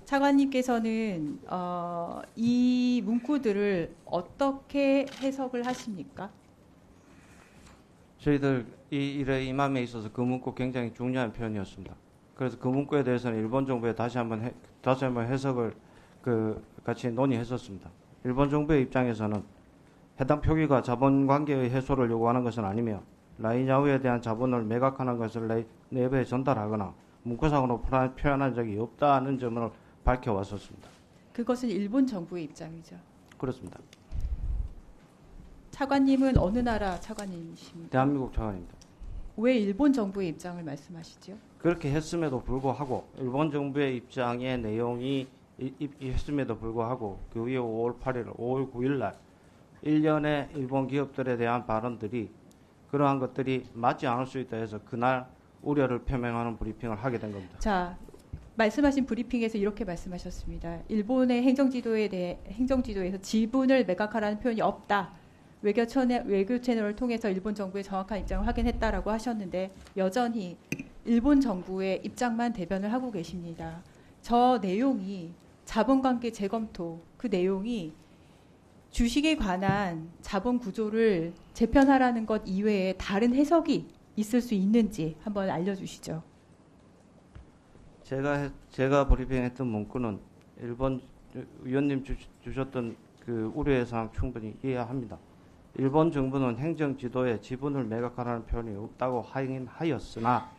차관님께서는 이 문구들을 어떻게 해석을 하십니까? 저희들 이 일의 임함에 있어서 그 문구 굉장히 중요한 표현이었습니다. 그래서 그 문구에 대해서는 일본 정부에 다시 한번 해석을 같이 논의했었습니다. 일본 정부의 입장에서는 해당 표기가 자본관계의 해소를 요구하는 것은 아니며 라인야후에 대한 자본을 매각하는 것을 내부에 전달하거나 문구상으로 표현한 적이 없다는 점을 밝혀왔었습니다. 그것은 일본 정부의 입장이죠. 그렇습니다. 차관님은 어느 나라 차관님이십니까? 대한민국 차관입니다. 왜 일본 정부의 입장을 말씀하시죠? 그렇게 했음에도 불구하고 일본 정부의 입장의 내용이 했음에도 불구하고 그 이후 5월 8일, 5월 9일 날 일련의 일본 기업들에 대한 발언들이 그러한 것들이 맞지 않을 수 있다 해서 그날 우려를 표명하는 브리핑을 하게 된 겁니다. 자, 말씀하신 브리핑에서 이렇게 말씀하셨습니다. 일본의 행정지도에서 지분을 매각하라는 표현이 없다. 외교 채널을 통해서 일본 정부의 정확한 입장을 확인했다라고 하셨는데 여전히 일본 정부의 입장만 대변을 하고 계십니다. 저 내용이 자본관계 재검토, 그 내용이 주식에 관한 자본 구조를 재편하라는 것 이외에 다른 해석이 있을 수 있는지 한번 알려주시죠. 제가 브리핑했던 문구는 일본 위원님 주셨던 그 우려의 사항 충분히 이해합니다. 일본 정부는 행정 지도에 지분을 매각하라는 표현이 없다고 하였으나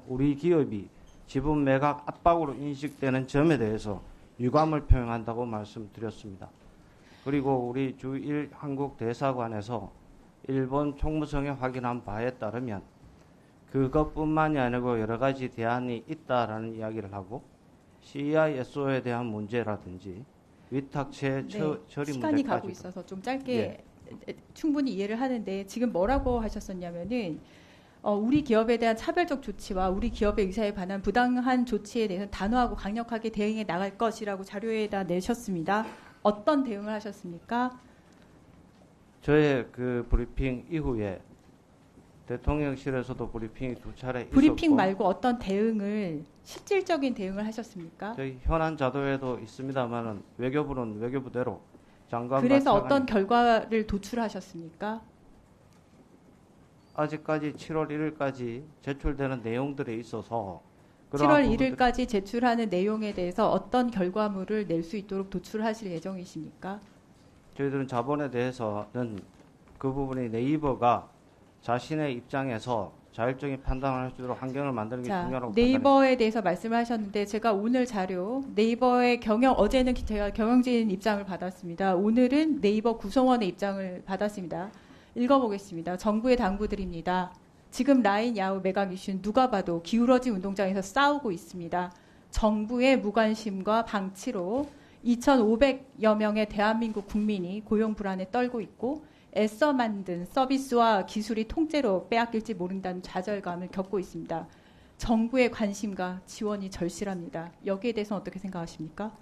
우리 기업이 지분 매각 압박으로 인식되는 점에 대해서 유감을 표명한다고 말씀드렸습니다. 그리고 우리 주1 한국 대사관에서 일본 총무성에 확인한 바에 따르면 그것뿐만이 아니고 여러 가지 대안이 있다라는 이야기를 하고 CISO에 대한 문제라든지 위탁체 처리 시간이 문제까지 가고 있어서 좀 짧게 충분히 이해를 하는데 지금 뭐라고 하셨었냐면은 우리 기업에 대한 차별적 조치와 우리 기업의 의사에 반한 부당한 조치에 대해서 단호하고 강력하게 대응해 나갈 것이라고 자료에다 내셨습니다. 어떤 대응을 하셨습니까? 저의 그 브리핑 이후에 대통령실에서도 브리핑이 2차례 브리핑 있었고 말고 어떤 대응을 실질적인 대응을 하셨습니까? 저희 현안 자료에도 있습니다만은 외교부는 외교부대로 장관과 그래서 어떤 결과를 도출하셨습니까? 아직까지 7월 1일까지 제출되는 내용들에 있어서 7월 1일까지 제출하는 내용에 대해서 어떤 결과물을 낼 수 있도록 도출하실 예정이십니까? 저희들은 자본에 대해서는 그 부분이 네이버가 자신의 입장에서 자율적인 판단을 할 수 있도록 환경을 만드는 게 중요하다고 네이버에 대해서 말씀을 하셨는데 제가 오늘 자료 네이버의 어제는 제가 경영진 입장을 받았습니다. 오늘은 네이버 구성원의 입장을 받았습니다. 읽어보겠습니다. 정부의 당부드립니다. 지금 라인 야후 매각 이슈는 누가 봐도 기울어진 운동장에서 싸우고 있습니다. 정부의 무관심과 방치로 2,500여 명의 대한민국 국민이 고용 불안에 떨고 있고 애써 만든 서비스와 기술이 통째로 빼앗길지 모른다는 좌절감을 겪고 있습니다. 정부의 관심과 지원이 절실합니다. 여기에 대해서는 어떻게 생각하십니까?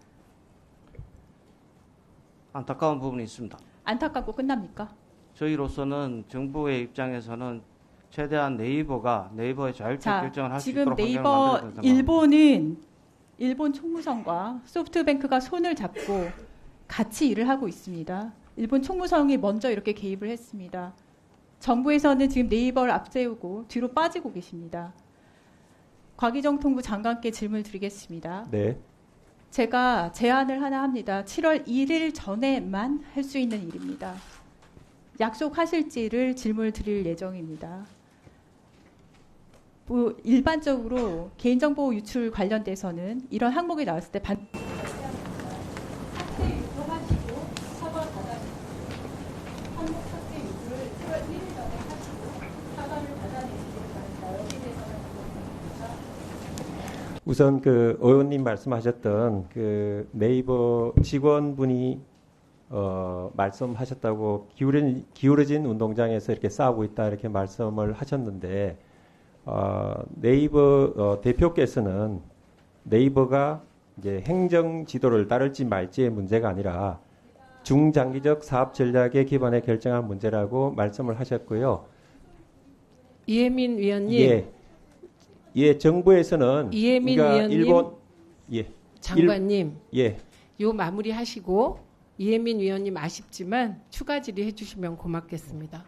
안타까운 부분이 있습니다. 안타깝고 끝납니까? 저희로서는 정부의 입장에서는 최대한 네이버의 자율적 결정을 할 수 있도록 지금 환경을 만들어야 된다. 일본은 일본 총무성과 소프트뱅크가 손을 잡고 같이 일을 하고 있습니다. 일본 총무성이 먼저 이렇게 개입을 했습니다. 정부에서는 지금 네이버를 앞세우고 뒤로 빠지고 계십니다. 곽희정통부 장관께 질문을 드리겠습니다. 네. 제가 제안을 하나 합니다. 7월 1일 전에만 할 수 있는 일입니다. 약속하실지를 질문을 드릴 예정입니다. 일반적으로 개인정보 유출 관련돼서는 이런 항목이 나왔을 때 우선 그 의원님 말씀하셨던 그 네이버 직원분이 말씀하셨다고 기울어진 운동장에서 이렇게 싸우고 있다 이렇게 말씀을 하셨는데 네이버 대표께서는 네이버가 이제 행정 지도를 따를지 말지의 문제가 아니라 중장기적 사업 전략에 기반해 결정한 문제라고 말씀을 하셨고요. 이혜민 위원님. 예, 정부에서는 이혜민 그러니까 위원님. 일본 장관님, 예. 요 마무리하시고 이혜민 위원님 아쉽지만 추가 질의해 주시면 고맙겠습니다.